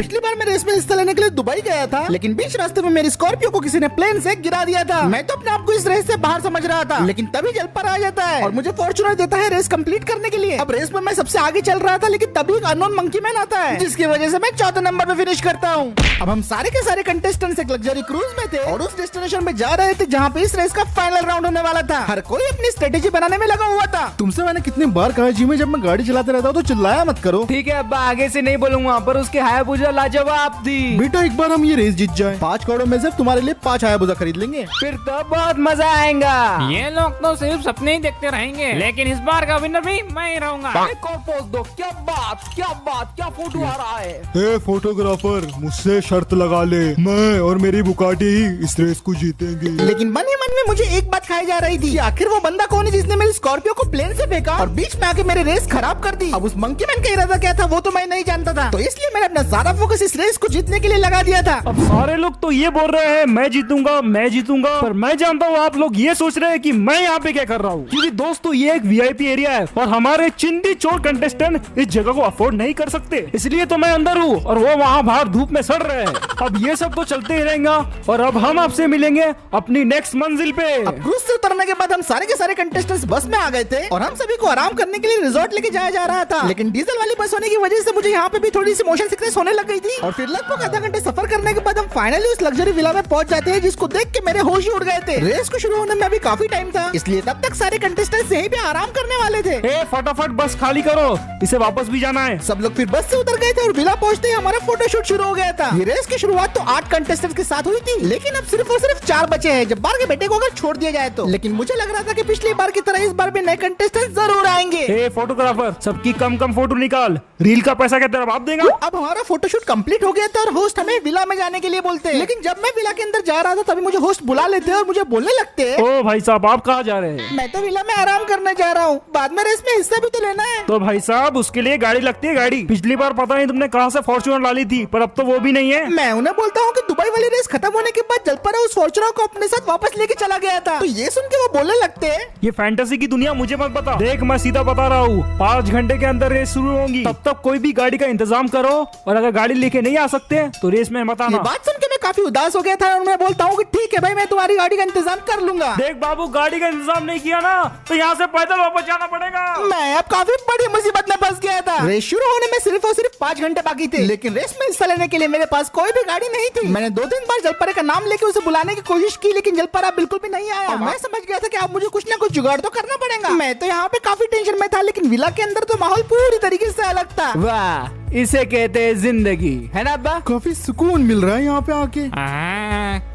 पिछली बार मैं रेस में हिस्सा लेने के लिए दुबई गया था, लेकिन बीच रास्ते में मेरी स्कॉर्पियो को किसी ने प्लेन से गिरा दिया था। मैं तो अपने आप को इस रेस से बाहर समझ रहा था, लेकिन तभी जलपर आ जाता है और मुझे फॉर्च्यूनर देता है रेस कंप्लीट करने के लिए। अब रेस में मैं सबसे आगे चल रहा था, लेकिन तभी एक अननोन मंकी मैन आता है, जिसकी वजह से मैं चौथे नंबर पे फिनिश करता हूँ। अब हम सारे के सारे कंटेस्टेंट्स एक लग्जरी क्रूज में थे और उस डेस्टिनेशन में जा रहे थे जहाँ पे इस रेस का फाइनल राउंड होने वाला था। हर कोई अपनी स्ट्रेटेजी बनाने में लगा हुआ था। तुमसे मैंने कितनी बार कहा जी में जब मैं गाड़ी चलाते रहता हूँ तो चिल्लाया मत करो। ठीक है अब्बा, आगे से नहीं बोलूंगा, पर उसके हायाबुसा लाजवाब थी। बेटा एक बार हम ये रेस जीत जाए, 5 करोड़ में से तुम्हारे लिए 5 हायाबुसा खरीद लेंगे, फिर तो बहुत मजा आएगा। ये लोग तो सिर्फ सपने ही देखते रहेंगे, लेकिन इस बार का विनर भी मैं ही रहूंगा। पोज दो, क्या बात क्या फोटो आ रहा है। ए फोटोग्राफर, मुझसे शर्त लगा ले, मैं और मेरी बुकाटी ही इस रेस को जीतेंगे। लेकिन मन ही मन में मुझे एक बात खाई जा रही थी, आखिर वो बंदा कौन है जिसने मेरी स्कॉर्पियो को प्लेन से फेंका और बीच में आके मेरी रेस खराब कर दी। अब उस मंकी मैन का इरादा क्या था वो तो मैं नहीं जानता था, तो इसलिए मैंने अपना सारा फोकस इस रेस को जीतने के लिए लगा दिया था। अब सारे लोग तो ये बोल रहे हैं मैं जीतूंगा, पर मैं जानता हूँ आप लोग ये सोच रहे हैं कि मैं यहाँ पे क्या कर रहा हूँ, क्योंकि दोस्तों ये एक VIP एरिया है और हमारे चिंदी चोर कंटेस्टेंट इस जगह को अफोर्ड नहीं कर सकते, इसलिए तो मैं अंदर हूँ और वो वहाँ बाहर धूप में सड़ रहे हैं। अब ये सब तो चलते ही रहेगा और अब हम आपसे मिलेंगे अपनी नेक्स्ट मंजिल पे। क्रूज से उतरने के बाद हम सारे के सारे कंटेस्टेंट्स बस में आ गए थे और हम सभी को आराम करने के लिए रिजॉर्ट लेके जाया जा रहा था, लेकिन डीजल वाली बस होने की वजह से मुझे यहाँ पे भी थोड़ी सी मोशन सिकनेस होने लग गई थी। और फिर लगभग आधा घंटे सफर करने के बाद हम फाइनली उस लग्जरी विला में पहुंच जाते हैं, जिसको देख के मेरे होश ही उड़ गए थे। रेस को शुरू होने में अभी काफी टाइम था, इसलिए तब तक सारे कंटेस्टेंट्स यहीं पे आराम करने वाले थे। ए फटाफट बस खाली करो, इसे वापस भी जाना है। सब लोग फिर बस से उतर गए थे और विला पहुंचते ही हमारा फोटोशूट शुरू हो गया था। ये रेस की शुरुआत तो 8 कंटेस्टेंट्स के साथ हुई थी, लेकिन अब सिर्फ और सिर्फ 4 बचे हैं, जब बार के बेटे को अगर छोड़ दिया जाए तो। लेकिन मुझे लग रहा था कि पिछली बार की तरह इस बार भी नए कंटेस्टेंट जरूर आएंगे। ए फोटोग्राफर, सबकी कम फोटो निकाल, रील का पैसा क्या तेरा बाप देगा। अब हमारा फोटोशूट कंप्लीट हो गया था और होस्ट हमें विला में जाने के लिए बोलते हैं, लेकिन जब मैं विला के अंदर जा रहा था तभी मुझे होस्ट बुला लेते हैं और मुझे बोलने लगते हैं, ओ भाई साहब आप कहाँ जा रहे हैं। मैं तो विला में आराम करने जा रहा हूँ, बाद में रेस में हिस्सा भी तो लेना है। तो भाई साहब उसके लिए गाड़ी लगती है, गाड़ी पिछली बार पता नहीं तुमने कहाँ से फॉर्च्यूनर ला ली थी, पर अब तो वो भी नहीं है। मैं उन्हें बोलता हूँ कि दुबई वाली रेस खत्म होने के बाद जलपर उस फॉर्च्यूनर को अपने साथ वापस लेके चला गया था, तो ये सुन के वो बोलने लगते हैं, ये फैंटेसी की दुनिया मुझे मत बता, देख मैं सीधा बता रहा हूँ 5 घंटे के अंदर रेस शुरू होगी, तब तक कोई भी गाड़ी का इंतजाम करो और अगर गाड़ी लेके नहीं आ सकते तो रेस में मत आना। ये बात सुन के मैं काफी उदास हो गया था और मैं बोलता हूँ कि ठीक है भाई, मैं तुम्हारी गाड़ी का इंतजाम कर लूंगा। देख बाबू, गाड़ी का इंतजाम नहीं किया ना तो यहाँ से पैदल वापस जाना पड़ेगा। मैं अब काफी बड़ी मुसीबत में फंस गया था। रेस शुरू होने में सिर्फ और सिर्फ 5 घंटे बाकी थे, लेकिन रेस में हिस्सा लेने के लिए मेरे पास कोई भी गाड़ी नहीं थी। मैंने 2-3 बार जलपरे का नाम लेके उसे बुलाने की कोशिश की, लेकिन जलपरा बिल्कुल भी नहीं आया। मैं समझ गया था कि अब मुझे कुछ ना कुछ जुगाड़ तो करना पड़ेगा। मैं तो यहाँ पे काफी टेंशन में था, लेकिन विला के अंदर तो माहौल पूरी तरीके से अलग था। वाह, इसे कहते हैं जिंदगी, है ना अब्बा। काफी सुकून मिल रहा है यहाँ पे आके।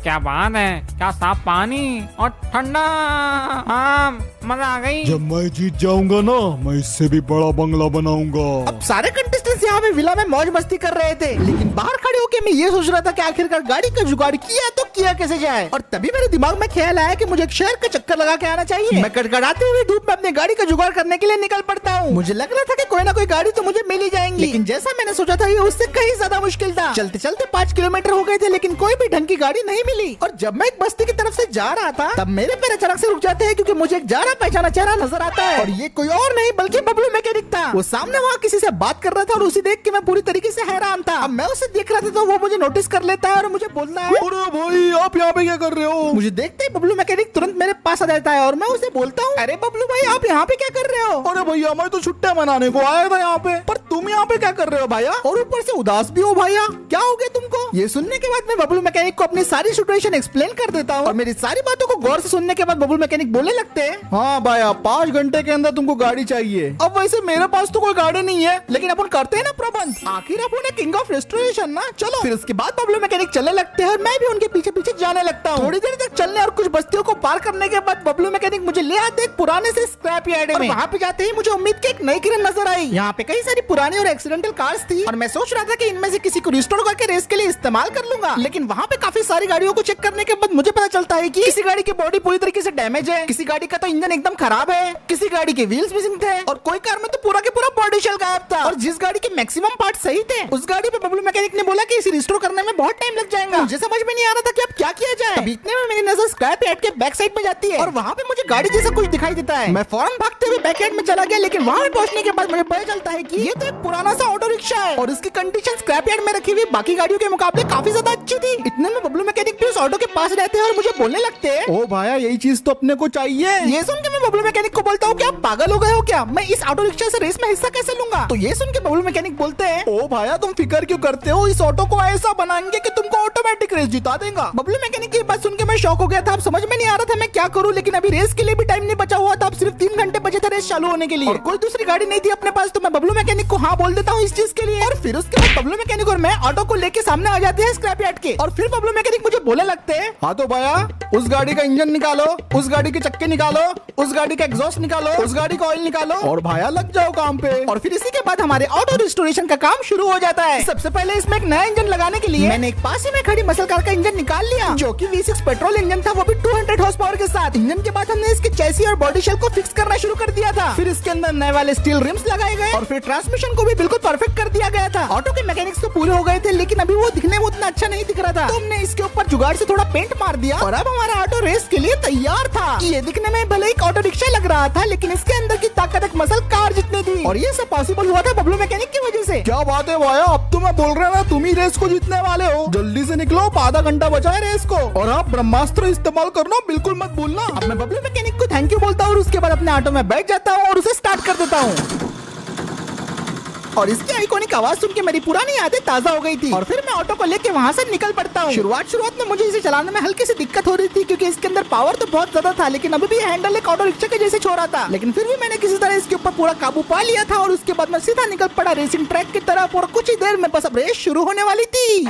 क्या बात है, क्या साफ पानी और ठंडा, मजा आ गई। जब मैं जीत जाऊंगा ना, मैं इससे भी बड़ा बंगला बनाऊंगा। अब सारे कंटेस्टेंट्स यहाँ पे विला में मौज मस्ती कर रहे थे, लेकिन बाहर खड़े होके मैं ये सोच रहा था कि आखिरकार गाड़ी का जुगाड़ किया तो किया कैसे जाए। और तभी मेरे दिमाग में ख्याल आया कि मुझे एक शहर का चक्कर लगा के आना चाहिए। मैं कड़कड़ाते हुए धूप में अपनी गाड़ी का जुगाड़ करने के लिए निकल पड़ता हूँ। मुझे लग रहा था कि कोई ना कोई गाड़ी तो मुझे मिल ही जाएंगी, लेकिन जैसा मैंने सोचा था ये उससे कहीं ज्यादा मुश्किल था। चलते चलते 5 किलोमीटर हो गए थे, लेकिन कोई भी ढंग की गाड़ी नहीं मिली। और जब मैं एक बस्ती की तरफ से जा रहा था तब मेरे पैर अचानक से रुक जाते हैं, क्योंकि मुझे एक जाना पहचाना चेहरा नजर आता है और ये कोई और नहीं बल्कि बबलू मैकेनिक था। वो सामने वहाँ किसी से बात कर रहा था और उसे देख के मैं पूरी तरीके से हैरान था। अब मैं उसे देख रहा था तो वो मुझे नोटिस कर लेता है और मुझे बोलता है, अरे भाई आप यहाँ पे क्या कर रहे हो। मुझे देखते ही बबलू मैकेनिक तुरंत मेरे पास आ जाता है और मैं उसे बोलता हूँ, अरे बबलू भाई आप यहाँ पे क्या कर रहे हो। अरे भैया मैं तो छुट्टियां मनाने को आया था यहाँ पे। पर तुम यहाँ पे क्या कर रहे हो भैया, और ऊपर से उदास भी हो भैया, क्या हो गया तुमको। ये सुनने के बाद मैं बबलू मैकेनिक को अपनी सारी सिचुएशन एक्सप्लेन कर देता हूँ और मेरी सारी बातों को गौर से सुनने के बाद बबलू मैकेनिक बोलने लगते हैं, हाँ भैया 5 घंटे के अंदर तुमको गाड़ी चाहिए। अब वैसे मेरे पास तो कोई गाड़ी नहीं है, लेकिन अपन करते हैं ना प्रबंध, आखिर अपन किंग ऑफ रेस्टोरेशन ना, चलो। फिर उसके बाद बबलू मैकेनिक चलने लगते हैं और मैं भी उनके पीछे पीछे जाने लगता हूँ। थोड़ी देर तक चलने और कुछ बस्तियों को पार करने के बाद बबलू मैकेनिक मुझे ले आते एक पुराने से स्क्रैप यार्ड में। वहाँ पे जाते ही मुझे उम्मीद की एक नई किरण नजर आई। यहाँ पे कई सारी पुरानी और एक्सीडेंटल कार्स थी और मैं सोच रहा था कि इनमें से किसी को रिस्टोर करके रेस के लिए इस्तेमाल कर लूंगा, लेकिन वहाँ पे काफी सारी गाड़ियों को चेक करने के बाद मुझे पता चलता है कि किसी गाड़ी की बॉडी पूरी तरीके से डैमेज है, किसी गाड़ी का तो इंजन एकदम खराब है, किसी गाड़ी के व्हील्स मिसिंग थे और कोई कार में तो पूरा के पूरा बॉडी शेल गायब था। और जिस गाड़ी के मैक्सिमम पार्ट सही थे उस गाड़ी पे बबलू मैकेनिक ने बोला कि इसे रिस्टोर करने में बहुत टाइम लग जाएगा। मुझे समझ में नहीं आ रहा था कि अब क्या किया जाए। तभी इतने में मेरी नजर स्क्रैप यार्ड के बैक साइड में जाती है और वहाँ पे मुझे गाड़ी जैसा कुछ दिखाई देता है। मैं फौरन भागते हुए बैक यार्ड में चला गया, लेकिन वहाँ पहुँचने के बाद मुझे पता चलता है कि ये तो एक पुराना सा ऑटो रिक्शा है और इसकी कंडीशन स्क्रैप यार्ड में रखी हुई बाकी गाड़ियों के मुकाबले काफी ज्यादा अच्छी थी। इतने में बबलू मैकेनिक भी उस ऑटो के पास रहते हैं और मुझे बोलने लगते हैं, ओ भाया यही चीज तो अपने को चाहिए। ये सुन के मैं बबलू मैकेनिक को बोलता हूँ, क्या आप पागल हो गए हो क्या, मैं इस ऑटो रिक्शा से रेस में हिस्सा कैसे लूंगा। तो ये सुन के बबलू मैकेनिक बोलते हैं, ओ भाया तुम फिक्र क्यों करते हो, इस ऑटो को ऐसा बनाएंगे कि तुमको ऑटोमेटिक रेस जिता देगा। बबलू मैकेनिक की बात सुन के मैं शॉक हो गया था। अब समझ में नहीं आ रहा था मैं क्या करूँ, लेकिन अभी रेस के लिए भी टाइम नहीं बचा हुआ था। अब सिर्फ 3 घंटे बचे थे रेस चालू होने के लिए और कोई दूसरी गाड़ी नहीं थी अपने पास। तो मैं बबलू मैकेनिक को हाँ बोल देता हूँ इस चीज के लिए। और फिर उसके बाद बबलू मैकेनिक और मैं ऑटो को लेके सामने आ जाते हैं स्क्रैप यार्ड के। और फिर बबलू मैकेनिक मुझे बोलने लगते हैं, हाँ तो भैया उस गाड़ी का इंजन निकालो, उस गाड़ी के चक्के निकालो, उस गाड़ी का एग्जॉस्ट निकालो, उस गाड़ी का ऑयल निकालो और भैया लग जाओ काम पे। और फिर इसी के बाद हमारे ऑटो रिस्टोरेशन का काम शुरू हो जाता है। सबसे पहले इसमें एक नया इंजन लगाने के लिए मैंने एक पास ही में खड़ी मसल कार का इंजन निकाल लिया, जो कि V6 पेट्रोल इंजन था, वो भी 200 हॉर्स पावर के साथ। इंजन के बाद हमने इसके चेसी और बॉडी शेल को फिक्स करना शुरू कर दिया था। फिर इसके अंदर नए वाले स्टील रिम्स लगाए गए और फिर ट्रांसमिशन को भी बिल्कुल परफेक्ट कर दिया गया था। ऑटो के मैकेनिक्स तो पूरे हो गए थे, लेकिन अभी वो दिखने में उतना अच्छा नहीं दिख रहा था। तो हमने इसके ऊपर जुगाड़ से थोड़ा पेंट मार दिया और अब हमारा ऑटो रेस के लिए तैयार था। ये दिखने में भले एक ऑटो रिक्शा लग रहा था, लेकिन इसके अंदर की ताकत एक मसल कार जितनी थी और ये सब पॉसिबल हुआ था बबलू मैकेनिक की वजह से। क्या बात है भाया, अब तो मैं बोल रहा ना तुम ही रेस को जीतने वाले हो। जल्दी से निकलो, आधा घंटा बचा है रेस को और आप ब्रह्मास्त्र इस्तेमाल करना बिल्कुल मत भूलना। अब मैं बबलू मैकेनिक को थैंक यू बोलता हूँ और उसके बाद अपने ऑटो में बैठ जाता हूँ और उसे स्टार्ट कर देता हूँ। और इसकी आइकॉनिक आवाज सुन के मेरी पुरानी यादें ताजा हो गई थी और फिर मैं ऑटो को लेके वहाँ से निकल पड़ता हूँ। शुरुआत में मुझे इसे चलाने में हल्की सी दिक्कत हो रही थी, क्योंकि इसके अंदर पावर तो बहुत ज्यादा था, लेकिन अभी भी हैंडल एक ऑटो रिक्शा के जैसे छोड़ा था। लेकिन फिर भी मैंने किसी तरह इसके ऊपर पूरा काबू पा लिया था और उसके बाद मैं सीधा निकल पड़ा रेसिंग ट्रैक की तरफ और कुछ ही देर में बस अब रेस शुरू होने वाली थी।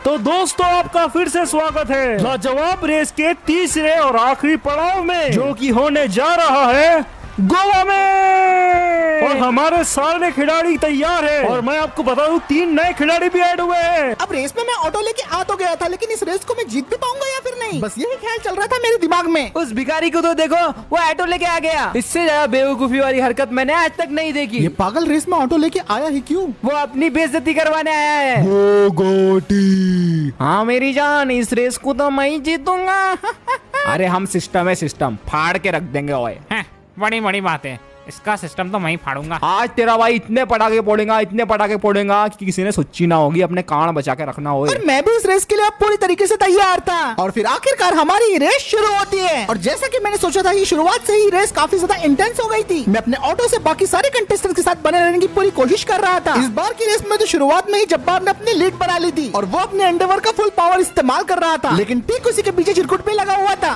तो दोस्तों आपका फिर से स्वागत है लाजवाब रेस के तीसरे और आखिरी पड़ाव में, जो कि होने जा रहा है गोवा में। और हमारे सारे खिलाड़ी तैयार हैं और मैं आपको बता दूं 3 नए खिलाड़ी भी ऐड हुए हैं। अब रेस में मैं ऑटो लेके आ तो गया था, लेकिन इस रेस को मैं जीत भी पाऊंगा या फिर नहीं, बस यही ख्याल चल रहा था मेरे दिमाग में। उस भिखारी को तो देखो, वो ऑटो लेके आ गया। इससे ज्यादा बेवकूफी वाली हरकत मैंने आज तक नहीं देखी। ये पागल रेस में ऑटो लेके आया ही क्यों? वो अपनी बेइज्जती करवाने आया है। गोटी हाँ मेरी जान, इस रेस को तो मैं ही जीतूंगा। अरे हम सिस्टम है, सिस्टम फाड़ के रख देंगे। ओए बड़ी बड़ी बात है, इसका सिस्टम तो मैं ही फाड़ूंगा। आज तेरा भाई इतने पटाखे फोड़ेगा कि किसी ने सोची ना होगी। अपने कान बचा के रखना हो। और मैं भी इस रेस के लिए पूरी तरीके से तैयार था और फिर आखिरकार हमारी रेस शुरू होती है। और जैसा कि मैंने सोचा था, ये शुरुआत से ही रेस काफी ज्यादा इंटेंस हो गई थी। मैं अपने ऑटो से बाकी सारे कंटेस्टेंट के साथ बने रहने की पूरी कोशिश कर रहा था। इस बार की रेस में तो शुरुआत में ही जब्बार ने अपनी लीड बना ली थी और वो अपने एंडेवर का फुल पावर इस्तेमाल कर रहा था, लेकिन ठीक उसी के पीछे चिरकुट पे लगा हुआ था।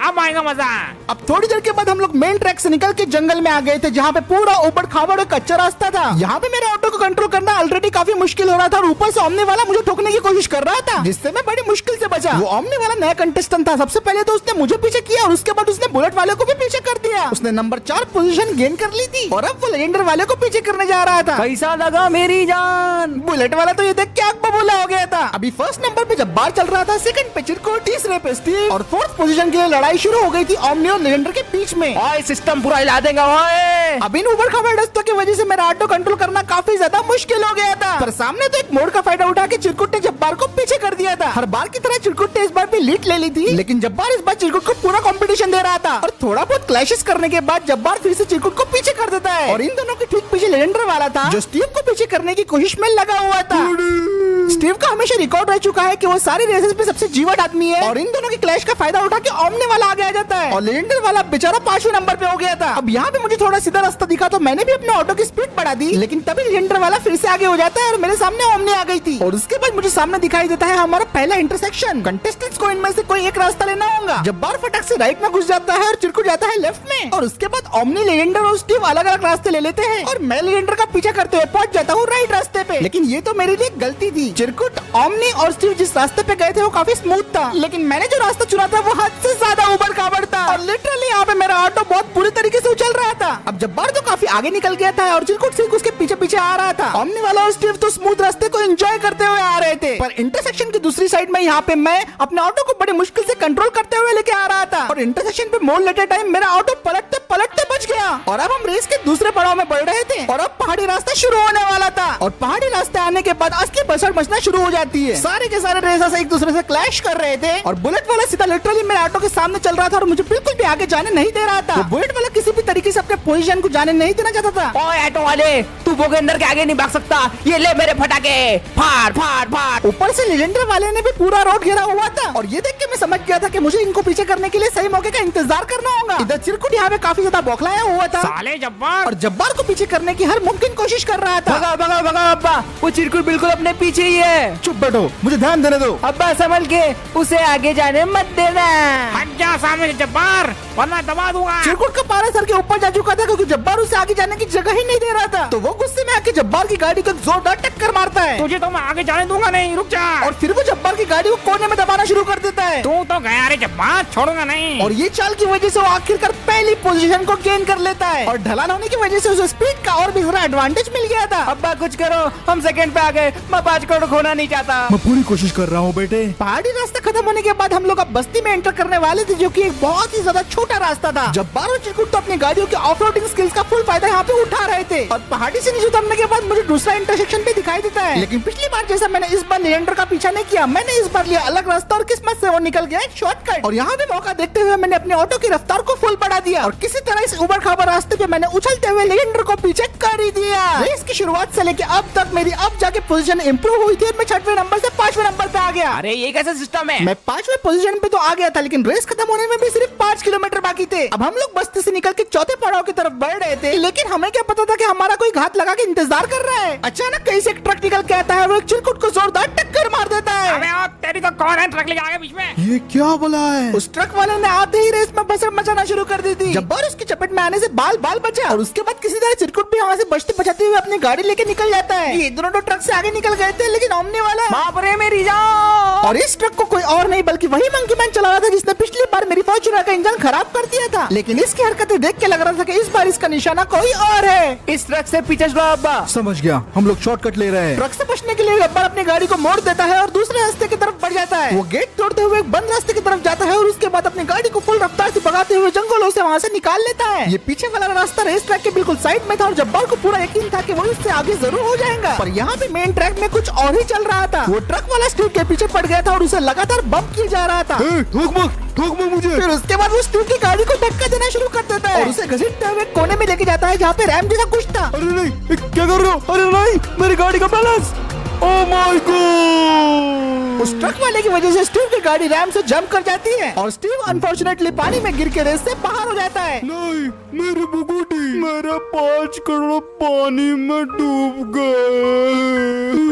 अब आएगा मजा। अब थोड़ी देर के बाद हम लोग मेन ट्रैक से निकल के जंगल में आ गए थे, जहाँ पे पूरा ऊबड़ खाबड़ कच्चा रास्ता था। यहाँ पे मेरे ऑटो को कंट्रोल करना ऑलरेडी काफी मुश्किल हो रहा था और ऊपर से ओमनी वाला मुझे ठोकने की कोशिश कर रहा था, जिससे मैं बड़ी मुश्किल से बचा। वो ओमनी वाला नया कंटेस्टेंट था। सबसे पहले तो उसने मुझे पीछे किया और उसके बाद उसने बुलेट वाले को भी पीछे कर दिया। उसने नंबर 4 पोजीशन गेन कर ली थी और अब वो लेजेंडर वाले को पीछे करने जा रहा था। कैसा लगा मेरी जान? बुलेट वाला तो ये देख के आग बबूला हो गया था। अभी फर्स्ट नंबर पे जब्बार चल रहा था, सेकंड पे चिरकुट, तीसरे पे स्टीव और फोर्थ पोजीशन के लिए लड़ाई शुरू हो गई थी ओमनी और लेजेंडर के बीच में। ओए सिस्टम पूरा हिला देगा। ओए अब इन ऊबड़ खाबड़ रास्तों की वजह से मेरा ऑटो कंट्रोल करना काफी ज्यादा मुश्किल हो गया था। पर सामने तो एक मोड़ का फायदा उठा के चिरकुट ने जब्बार को पीछे कर दिया था। हर बार की तरह चिरकुट ने इस बार भी लीड ले ली थी, लेकिन जब्बार इस बार चिरकुट को पूरा कंपटीशन दे रहा था और थोड़ा बहुत क्लैशेस करने के बाद जब्बार फिर से चिरकुट को पीछे कर देता है। और इन दोनों के ठीक पीछे लेजेंडर वाला था, जो स्टीव को पीछे करने की कोशिश में लगा हुआ था। स्टीव का हमेशा रिकॉर्ड रह चुका है कि वो सारी रेसेस में सबसे जीवट आदमी है और इन दोनों की क्लैश का फायदा उठा के ओमनी वाला आगे आ जाता है और लेजेंडर वाला बेचारा 5वें नंबर पे हो गया था। अब यहाँ पे मुझे थोड़ा सीधा रास्ता दिखा तो मैंने भी अपने ऑटो की स्पीड बढ़ा दी, लेकिन तभी लेजेंडर वाला फिर से आगे हो जाता है और मेरे सामने ओमनी आ गई थी। और उसके बाद मुझे सामने दिखाई देता है हमारा पहला इंटरसेक्शन। कंटेस्टेंट्स को इनमें से कोई एक रास्ता लेना होगा। जब्बार फटाक से राइट में घुस जाता है और चिरकुट जाता है लेफ्ट में और उसके बाद ओमनी, लेजेंडर और स्टीव अलग अलग रास्ते ले लेते हैं और मैं लेजेंडर का पीछा करते हुए पहुंच जाता हूँ राइट रास्ते पे। लेकिन ये तो मेरे लिए गलती थी। चिरकुट, ओमनी और स्टीव जिस रास्ते पे गए थे वो काफी स्मूथ था, लेकिन मैंने जो रास्ता चुना था वो हद से ज्यादा ऊबड़ खाबड़ था और लिटरली यहाँ पे मेरा ऑटो बहुत बुरी तरीके से उछल रहा था। अब जब्बार तो काफी आगे निकल गया था और चिरकुट सिर्फ उसके पीछे पीछे आ रहा था। ओमनी वाला और स्टीव तो स्मूथ रास्ते को एंजॉय करते हुए आ रहे थे, पर इंटरसेक्शन की दूसरी साइड में यहाँ पे मैं अपने ऑटो को बड़ी मुश्किल से कंट्रोल करते हुए लेके आ रहा था और इंटरसेक्शन पे मोड़ लेते टाइम मेरा ऑटो पलटते पलटते बच गया। और अब हम रेस के दूसरे पड़ाव में बढ़ रहे थे और अब पहाड़ी रास्ता शुरू होने वाला था और पहाड़ी रास्ते आने के बाद असली बसड़ बजना शुरू हो जाती है। सारे के सारे रेसर्स एक दूसरे से क्लैश कर रहे थे और बुलेट वाला सीधा लिटरली मेरे ऑटो के सामने चल रहा था और मुझे बिल्कुल भी आगे जाने नहीं दे रहा था। वो बुलेट वाला किसी भी तरीके से अपने पोजीशन को जाने नहीं देना चाहता था। ओए ऑटो वाले, तू वो के अंदर के आगे नहीं भाग सकता, ये ले मेरे फटाके, फाड़ फाड़ फाड़। ऊपर से लेजेंडर वाले ने भी पूरा रोड घेरा हुआ था और ये देख के मैं समझ गया था कि मुझे इनको पीछे करने के लिए सही मौके का इंतजार करना होगा। इधर चिरकुट यहाँ पे काफी ज्यादा बौखलाया हुआ था साले जब्बार। और जब्बार को पीछे करने की हर मुमकिन कोशिश कर रहा था। भगा भगा भगा अब्बा, वो चिरकुट बिल्कुल अपने पीछे ही है। चुप बैठो, मुझे ध्यान देने दो। अब्बा संभल के, उसे आगे जाने मत देना। हट जा सामने से जब्बार, वरना दबा दूंगा। चिरकुट का पारा सर के ऊपर जा चुका था क्योंकि जब्बार उसे आगे जाने की जगह ही नहीं दे रहा था। तो वो गुस्से में आके जब्बार की गाड़ी को जोरदार टक्कर मारता है तुझे तो मैं आगे जाने दूंगा नहीं, रुक जा। और फिर वो जब्बार की गाड़ी को कोने में दबाना शुरू कर देता है। तू तो गया रे जब्बार, छोड़ूंगा नहीं। और ये चाल की वजह से वो आखिरकार पहली पोजीशन को गेन कर लेता है और ढलान होने की वजह से उसे स्पीड का और भी ज्यादा एडवांटेज मिल गया था। अब्बा कुछ करो, हम सेकंड पे आ गए, मैं 5 करोड़ खोना नहीं चाहता। मैं पूरी कोशिश कर रहा हूँ बेटे। पहाड़ी रास्ता खत्म होने के बाद हम लोग अब बस्ती में एंटर करने वाले थे जो कि एक बहुत ही ज्यादा छोटा रास्ता था। जब्बार और चिरकुट तो अपनी गाड़ियों के ऑफ-रोडिंग स्किल्स का फुल फायदा यहाँ पे उठा रहे थे और पहाड़ी से नीचे उतरने के बाद मुझे दूसरा इंटरसेक्शन भी दिखाई देता है। लेकिन पिछली बार जैसा मैंने इस बार लेजेंडर का पीछा नहीं किया, मैंने इस बार लिया अलग रास्ता और किस्मत से वो निकल गया शॉर्टकट। और यहाँ पे मौका देखते हुए मैंने अपने ऑटो की रफ्तार को फुल बढ़ा दिया और किसी तरह इस उबड़ खाबड़ रास्ते पे मैंने उछलते हुए लेजेंडर को पीछे कर ही दिया। रेस की शुरुआत से लेके अब तक मेरी अब जाके पोजीशन इंप्रूव हुई थी और मैं 6वें नंबर से 5वें नंबर पे आ गया। अरे ये कैसा सिस्टम है? मैं 5वें पोजीशन पे तो आ गया था लेकिन रेस खत्म होने में भी सिर्फ 5 किलोमीटर बाकी थे। अब हम लोग बस्ती से निकल के चौथे पड़ाव की तरफ बढ़ रहे थे लेकिन हमें क्या पता था कि हमारा कोई घात लगा के इंतजार कर रहा है। अचानक कहीं से एक ट्रक निकल के आता है और एक चिरकुट को जोरदार टक्कर मार देता है। अबे ओ तेरी तो कौन है ट्रक लेके आ गया बीच में? ये क्या बोला है? उस ट्रक वाले ने आते ही रेस में बसर मचाना शुरू कर दी थी। जब्बार उसकी चपेट में आने से बाल बाल बचा और उसके बाद किसी तरह चिरकुट भी वहाँ से बचते बचाते हुए अपनी गाड़ी लेके निकल जाता है। ये दोनों तो ट्रक से आगे निकल गए थे लेकिन ओमनी वाला बाप रे मेरी जान। और इस ट्रक को कोई और नहीं बल्कि वही मंकी मैन चला रहा था जिसने पिछली बार मेरी फॉर्च्यूनर का इंजन खराब कर दिया था। लेकिन इसकी हरकतें देख के लग रहा था कि इस बार इसका निशाना कोई और है। इस ट्रक से पीछे छुड़ाओ अब्बा। समझ गया, हम लोग शॉर्टकट ले रहे हैं। ट्रक से बचने के लिए जब्बार अपनी गाड़ी को मोड़ देता है और दूसरे रास्ते की तरफ बढ़ जाता है। वो गेट तोड़ते हुए एक बंद रास्ते की तरफ जाता है और उसके बाद अपनी गाड़ी को फुल रफ्तार से भगाते हुए जंगलों से वहाँ से निकाल लेता है। ये पीछे वाला रास्ता रेस ट्रैक के बिल्कुल साइड में था और जब्बार को पूरा यकीन था कि वो इससे आगे जरूर हो जाएगा। पर यहाँ पे मेन ट्रैक में कुछ और ही चल रहा था। वो ट्रक वाला स्टीव के पीछे पड़ गया था और उसे लगातार बम्प किया जा रहा था। ठोक मत मुझे। फिर उसके बाद वो स्टीव की गाड़ी को धक्का देना शुरू कर देता है और उसे घसीटते हुए कोने में लेके जाता है जहाँ पे रैम जैसा कुछ था। अरे नहीं, क्या कर रहे हो? अरे नहीं, मेरी गाड़ी का बैलेंस। Oh my God! उस ट्रक वाले की वजह से स्टीव की गाड़ी रैम से जंप कर जाती है और स्टीव अनफॉर्चुनेटली पानी में गिर के रेस से बाहर हो जाता है। नहीं, मेरी बुगुटी, मेरा 5 करोड़ पानी में डूब गए।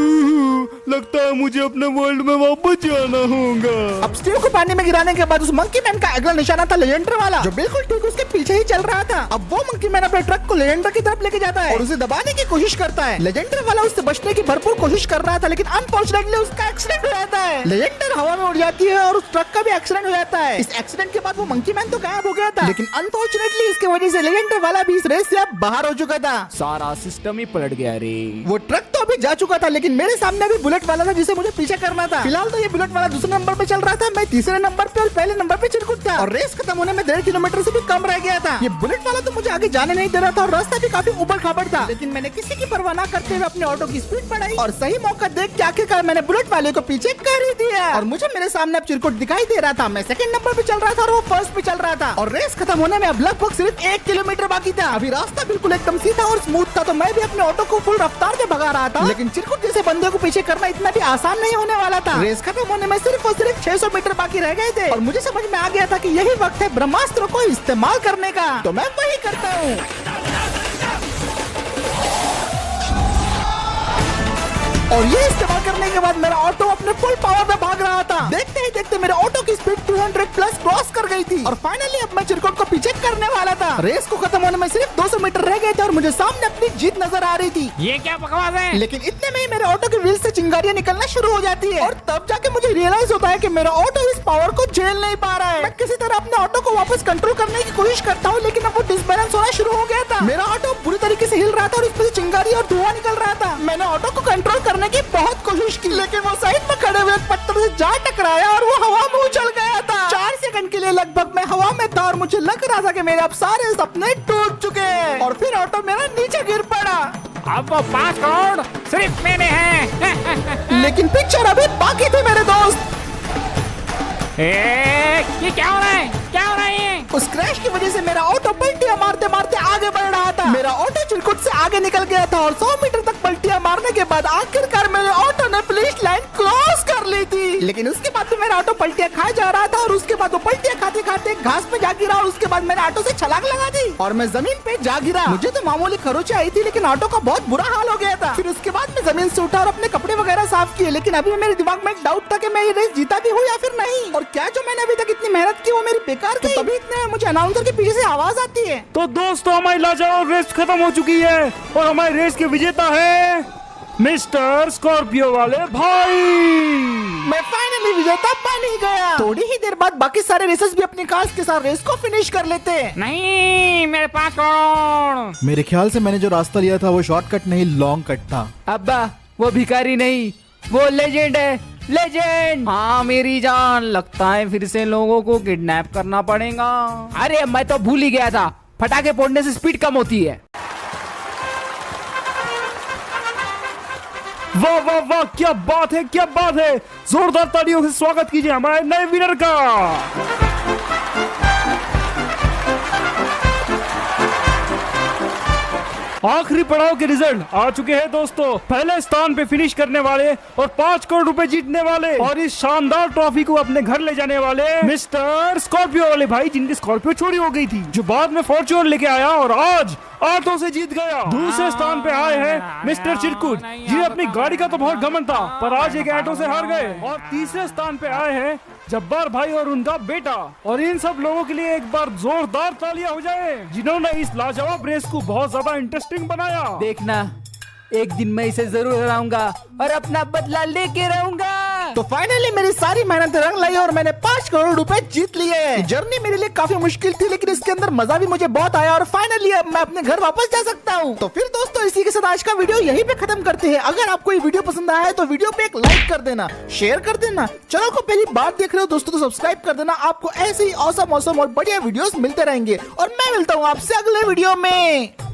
लगता है मुझे अपने वर्ल्ड में वापस जाना होगा। अब स्टीव को पानी में गिराने के बाद उस मंकी मैन का अगला निशाना था लेजेंडर वाला जो बिल्कुल ठीक उसके पीछे ही चल रहा था। अब वो मंकी मैन अपने ट्रक को लेजेंडर की तरफ लेके जाता है और उसे दबाने की कोशिश करता है। लेजेंडर वाला उससे बचने की भरपूर कोशिश कर रहा था लेकिन अनफॉर्चुनेटली उसका एक्सीडेंट हो जाता है। लेजेंडर हवा में उड़ जाती है और उस ट्रक का भी एक्सीडेंट हो जाता है। इस एक्सीडेंट के बाद वो मंकी मैन तो गायब हो गया था लेकिन अनफॉर्चुनेटली इसकी वजह से लेजेंडर वाला भी इस रेस से अब बाहर हो चुका था। सारा सिस्टम ही पलट गया रे। वो ट्रक तो अभी जा चुका था लेकिन मेरे सामने भी बुलेट वाला था जिसे मुझे पीछे करना था। फिलहाल तो ये बुलेट वाला दूसरे नंबर पे चल रहा था, मैं तीसरे नंबर पे और पहले नंबर पे चिरकुट था और रेस खत्म होने में 1.5 किलोमीटर से भी कम रह गया था। ये बुलेट वाला तो मुझे आगे जाने नहीं दे रहा था और रास्ता भी काफी उबड़ खाबड़ था लेकिन मैंने किसी की परवाह न करते हुए अपने ऑटो की स्पीड बढ़ाई और सही मौका देख के आखिरकार मैंने बुलेट वाले को पीछे कर ही दिया और मुझे मेरे सामने अब चिरकुट दिखाई दे रहा था। मैं सेकंड नंबर पे चल रहा था और वो फर्स्ट पे चल रहा था और रेस खत्म होने में अब लगभग सिर्फ 1 किलोमीटर बाकी था। अभी रास्ता बिल्कुल एकदम सीधा और स्मूथ था तो मैं भी अपने ऑटो को फुल रफ्तार में भगा रहा था लेकिन चिरकुट जैसे बंदे को पीछे करना इतना भी आसान नहीं होने वाला था। रेस खत्म होने में सिर्फ और सिर्फ 600 मीटर बाकी रह गए थे और मुझे समझ में आ गया था कि यही वक्त है ब्रह्मास्त्र को इस्तेमाल करने का, तो मैं वही करता हूँ। और ये इस्तेमाल करने के बाद मेरा ऑटो अपने फुल पावर में भाग रहा था। देखते ही देखते मेरे ऑटो की स्पीड 200 प्लस क्रॉस कर गई थी और फाइनली अब मैं चिरकुट को पीछे करने वाला था। रेस को खत्म होने में सिर्फ 200 मीटर रह गए थे और मुझे सामने अपनी जीत नजर आ रही थी। ये क्या बकवास है? लेकिन इतने में ही मेरे ऑटो के व्हील से चिंगारियां निकलना शुरू हो जाती है और तब जाके मुझे रियलाइज होता है कि मेरा ऑटो इस पावर को झेल नहीं पा रहा है। मैं किसी तरह अपने ऑटो को वापस कंट्रोल करने की कोशिश करता हूँ लेकिन अब वो डिसबैलेंस होना शुरू हो गया था। मेरा ऑटो पूरी तरीके से हिल रहा था और उसमें से चिंगारी और धुआं निकल रहा था। मैंने ऑटो को कंट्रोल करने की बहुत कोशिश की लेकिन वो साइड में खड़े हुए एक पत्थर से जा टकराया और वो हवा में उछल गया था। 4 सेकंड के लिए लगभग मैं हवा में था और मुझे लग रहा था कि मेरे अब सारे सपने टूट चुके हैं और फिर ऑटो मेरा नीचे गिर पड़ा। अब वो 5 करोड़ सिर्फ मेरे हैं। लेकिन पिक्चर अभी बाकी थी मेरे दोस्त। ये क्या हो रहा है, क्या हो रहा है ये? उस क्रैश की वजह से मेरा ऑटो पलटियां मारते मारते आगे बढ़ रहा था। मेरा ऑटो चिरकुट से आगे निकल गया था और 100 मीटर तक पलटियां मारने के बाद आखिरकार मेरे ऑटो ने पुलिस लाइन क्रॉस कर ली थी। लेकिन उसके बाद भी मेरा ऑटो पलटियां खा जा रहा था और उसके बाद वो पलटियां खाते खाते घास पे जा गिरा और उसके बाद मेरे ऑटो से छलांग लगा दी और मैं जमीन पे जा गिरा। मुझे तो मामूली खरोंच आई थी लेकिन ऑटो का बहुत बुरा हाल हो गया था। फिर उसके बाद मैं जमीन से उठा और अपने कपड़े वगैरह साफ किए, लेकिन अभी मेरे दिमाग में एक डाउट था कि मैं ये रेस जीता भी हूँ या फिर नहीं, और क्या जो मैंने अभी तक इतनी मेहनत की वो मेरी बेकार गई। तभी इतने मुझे अनाउंसर के पीछे से आवाज आती है। तो दोस्तों हमारी लाजवाब रेस खत्म हो चुकी है और हमारी रेस के विजेता है मिस्टर स्कॉर्पियो वाले भाई। मैं फाइनली विजेता बन ही गया। थोड़ी ही देर बाद बाकी सारे रेसर्स भी अपनी कार्स के साथ रेस को फिनिश कर लेते हैं। नहीं, मेरे 5 करोड़। मेरे ख्याल से मैंने जो रास्ता लिया था वो शॉर्टकट नहीं लॉन्ग कट था। अब्बा वो भिखारी नहीं, वो लेजेंड है, लेजेंड। हाँ मेरी जान, लगता है फिर से लोगों को किडनैप करना पड़ेगा। अरे मैं तो भूल ही गया था, पटाखे फोड़ने से स्पीड कम होती है। वाह वाह वाह, क्या बात है, क्या बात है। जोरदार तालियों से स्वागत कीजिए हमारे नए विनर का। आखिरी पड़ाव के रिजल्ट आ चुके हैं दोस्तों। पहले स्थान पे फिनिश करने वाले और 5 करोड़ रुपए जीतने वाले और इस शानदार ट्रॉफी को अपने घर ले जाने वाले मिस्टर स्कॉर्पियो वाले भाई, जिनकी स्कॉर्पियो चोरी हो गई थी, जो बाद में फॉर्च्यूनर लेके आया और आज ऑटो से जीत गया। दूसरे स्थान पे आए हैं मिस्टर चिरकुट, जिन्हें अपनी गाड़ी का तो बहुत घमंड था पर आज एक ऑटो से हार गए। और तीसरे स्थान पे आए हैं जब्बार भाई और उनका बेटा। और इन सब लोगों के लिए एक बार जोरदार तालियां हो जाए, जिन्होंने इस लाजवाब रेस को बहुत ज्यादा इंटरेस्टिंग बनाया। देखना एक दिन मैं इसे जरूर हराऊंगा और अपना बदला लेके रहूंगा। तो फाइनली मेरी सारी मेहनत रंग लाई और मैंने 5 करोड़ रुपए जीत लिए। जर्नी मेरे लिए काफी मुश्किल थी लेकिन इसके अंदर मजा भी मुझे बहुत आया और फाइनली अब मैं अपने घर वापस जा सकता हूँ। तो फिर दोस्तों इसी के साथ आज का वीडियो यहीं पे खत्म करते हैं। अगर आपको ये वीडियो पसंद आया है तो वीडियो पे एक लाइक कर देना, शेयर कर देना, चैनल को पहली बार देख रहे हो दोस्तों तो सब्सक्राइब कर देना। आपको ऐसे ही औसम और बढ़िया वीडियोस मिलते रहेंगे और मैं मिलता हूँ आपसे अगले वीडियो में।